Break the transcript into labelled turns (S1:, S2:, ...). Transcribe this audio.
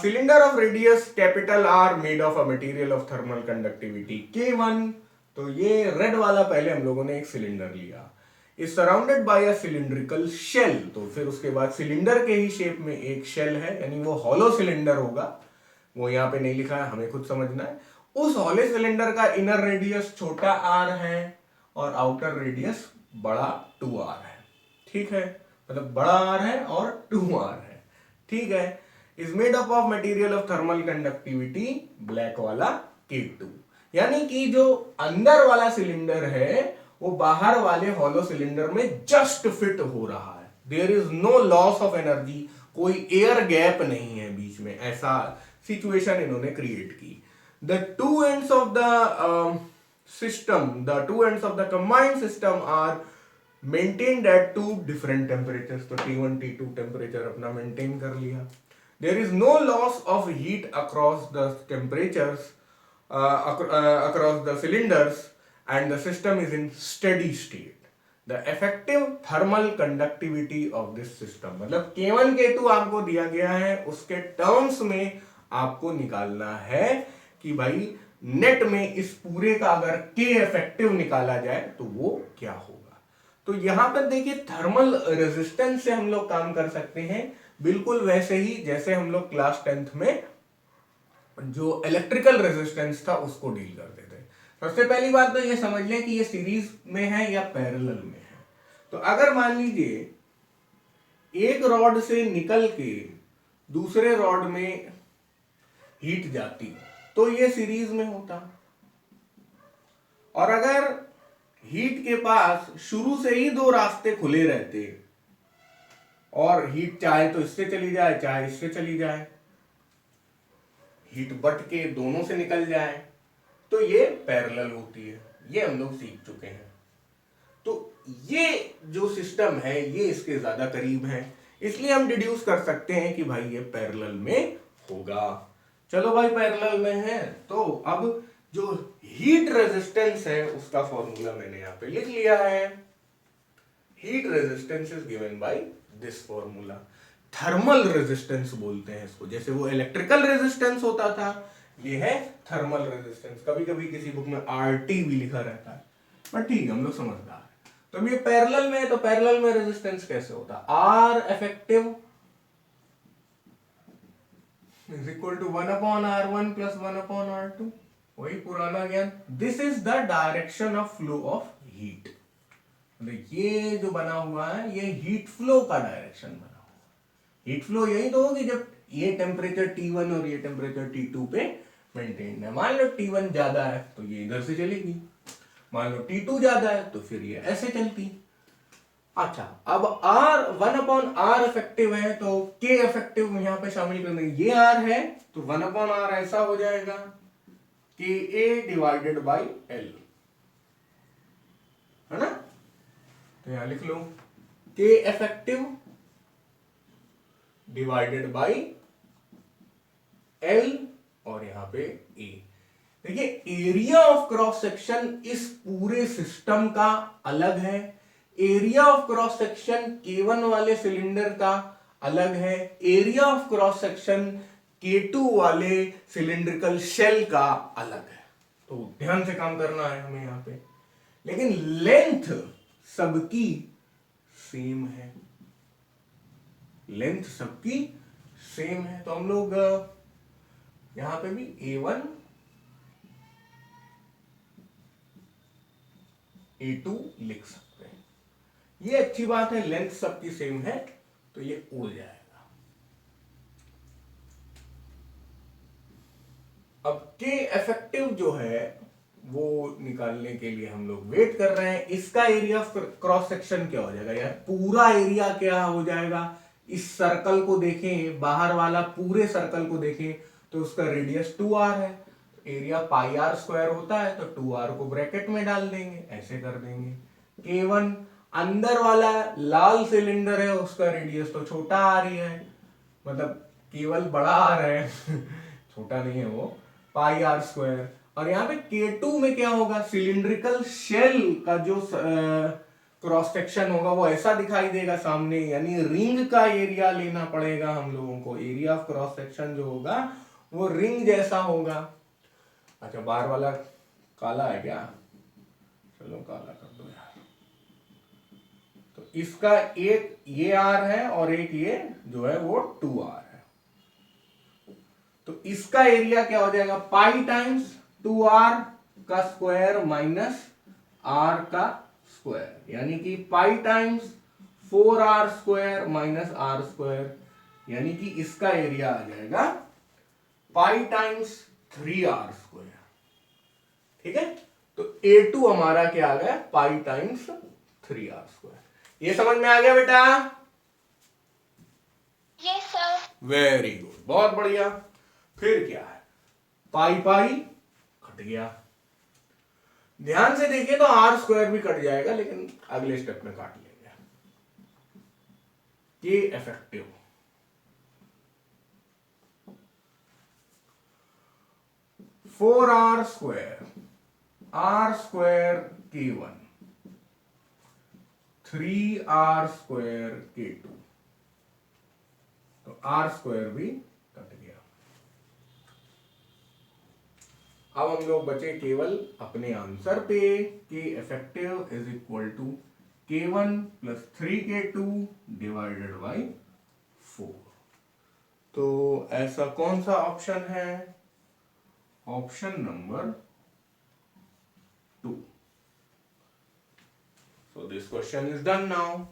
S1: Cylinder of radius capital R made of a material of thermal conductivity K1। तो ये red वाला पहले हम लोगों ने एक सिलेंडर लिया, is surrounded by a cylindrical shell. तो फिर उसके बाद सिलेंडर के ही शेप में एक शेल है, यानी वो हॉलो सिलेंडर होगा, वो यहाँ पे नहीं लिखा है, हमें खुद समझना है। उस हॉलो सिलेंडर का इनर रेडियस छोटा r है और आउटर रेडियस बड़ा 2r है। ठीक है, मतलब बड़ा r है और 2r है। ठीक है, is made up of material of thermal conductivity black वाला K2। यानी कि जो अंदर वाला सिलेंडर है वो बाहर वाले हॉलो सिलेंडर में जस्ट फिट हो रहा है, there is no loss of energy, कोई एयर गैप नहीं है बीच में, ऐसा सिचुएशन इन्होंने क्रिएट की। The two ends of the system, the two ends of the combined system are maintained at two different temperatures. तो T1 T2 टेम्परेचर अपना मेंटेन कर लिया। There is no loss of heat across the temperatures across the cylinders and the system is in steady state. The effective thermal conductivity of this system, मतलब K1 K2 आपको दिया गया है, उसके terms में आपको निकालना है कि भाई नेट में इस पूरे का अगर K इफेक्टिव निकाला जाए तो वो क्या होगा। तो यहां पर देखिए थर्मल रेजिस्टेंस से हम लोग काम कर सकते हैं, बिल्कुल वैसे ही जैसे हम लोग क्लास 10th में जो इलेक्ट्रिकल रेजिस्टेंस था उसको डील करते थे। सबसे पहली बात तो ये समझ लें कि ये सीरीज में है या पैरेलल में है। तो अगर मान लीजिए एक रॉड से निकल के दूसरे रॉड में हीट जाती तो ये सीरीज में होता, और अगर हीट के पास शुरू से ही दो रास्ते खुले रहते और हीट चाहे तो इससे चली जाए चाहे इससे चली जाए, हीट बट के दोनों से निकल जाए, तो ये पैरेलल होती है, ये हम लोग सीख चुके हैं। तो ये जो सिस्टम है ये इसके ज्यादा करीब है, इसलिए हम डिड्यूस कर सकते हैं कि भाई ये पैरेलल में होगा। चलो भाई पैरेलल में है, तो अब जो हीट रेजिस्टेंस है उसका फॉर्मूला मैंने यहां पे लिख लिया है। Heat resistance is given by this formula. Thermal resistance बोलते हैं इसको, जैसे वो इलेक्ट्रिकल रेजिस्टेंस होता था, ये है थर्मल रेजिस्टेंस। कभी कभी किसी बुक में RT भी लिखा रहता है, पर ठीक है हम लोग समझदार है। तो अब ये पैरेलल में है, तो पैरेलल में रेजिस्टेंस कैसे होता, R effective is equal to 1/R1 plus 1/R2, वही पुराना ज्ञान। This is the direction of flow of heat, ये जो बना हुआ है ये हीट फ्लो का डायरेक्शन बना हुआ है। हीट फ्लो यही तो होगी जब ये टेम्परेचर T1 और ये टेम्परेचर T2 पे मेंटेन है। मान लो T1 ज्यादा है तो ये इधर से चलेगी, मान लो T2 ज्यादा है तो फिर ये ऐसे चलती। अच्छा, अब R 1/R इफेक्टिव है तो K इफेक्टिव यहां पे शामिल कर देंगे, ये R है तो 1/R ऐसा हो जाएगा KA डिवाइडेड बाई L, है ना। तो यहां लिख लो K effective divided by L और यहां पे A। देखिए एरिया ऑफ क्रॉस सेक्शन इस पूरे सिस्टम का अलग है, area of cross section K1 वाले सिलेंडर का अलग है, area of cross section K2 वाले सिलिंड्रिकल शेल का अलग है। तो ध्यान से काम करना है हमें यहां पे, लेकिन लेंथ सबकी सेम है, लेंथ सबकी सेम है। तो हम लोग यहां पे भी A1 A2 लिख सकते हैं, ये अच्छी बात है, लेंथ सबकी सेम है तो ये उड़ जाएगा। अब K इफेक्टिव जो है वो निकालने के लिए हम लोग वेट कर रहे हैं। इसका एरिया ऑफ क्रॉस सेक्शन क्या हो जाएगा यार, पूरा एरिया क्या हो जाएगा, इस सर्कल को देखें, बाहर वाला पूरे सर्कल को देखें तो उसका रेडियस 2r है, एरिया पाई r स्क्वायर होता है, तो 2r को ब्रैकेट में डाल देंगे, ऐसे कर देंगे। K1 अंदर वाला लाल सिलेंडर है उसका रेडियस तो छोटा r ही है, मतलब केवल बड़ा r है छोटा नहीं है वो, पाई r स्क्वायर। और यहाँ पे K2 में क्या होगा, सिलिंड्रिकल शेल का जो क्रॉस सेक्शन होगा वो ऐसा दिखाई देगा सामने, यानी रिंग का एरिया लेना पड़ेगा हम लोगों को। एरिया ऑफ क्रॉस सेक्शन जो होगा वो रिंग जैसा होगा। अच्छा, बाहर वाला काला है क्या? चलो काला कर दो यार। तो इसका एक ये आर है और एक ये जो है वो 2r है। तो इसका एरिया क्या हो जाएगा? पाई टाइम्स 2r का स्क्वायर माइनस r का स्क्वायर, यानी कि पाई times 4r square minus r square, यानी कि इसका एरिया आ जाएगा पाई टाइम्स 3r स्क्वायर। ठीक है, तो A2 हमारा क्या आ गया? पाई टाइम्स 3r स्क्वायर। ये समझ में आ गया बेटा?
S2: Yes sir.
S1: वेरी गुड, बहुत बढ़िया। फिर क्या है? पाई पाई कट गया। ध्यान से देखिए तो आर स्क्वायर भी कट जाएगा, लेकिन अगले स्टेप में काट लेंगे। ये effective 4r square r square k1 3r square k2, तो r स्क्वायर भी कट गया। अब हम लोग बचे केवल अपने आंसर पे कि effective is equal to k1 plus 3k2 divided by 4। तो ऐसा कौन सा ऑप्शन है? Option number 2। So this question is done now.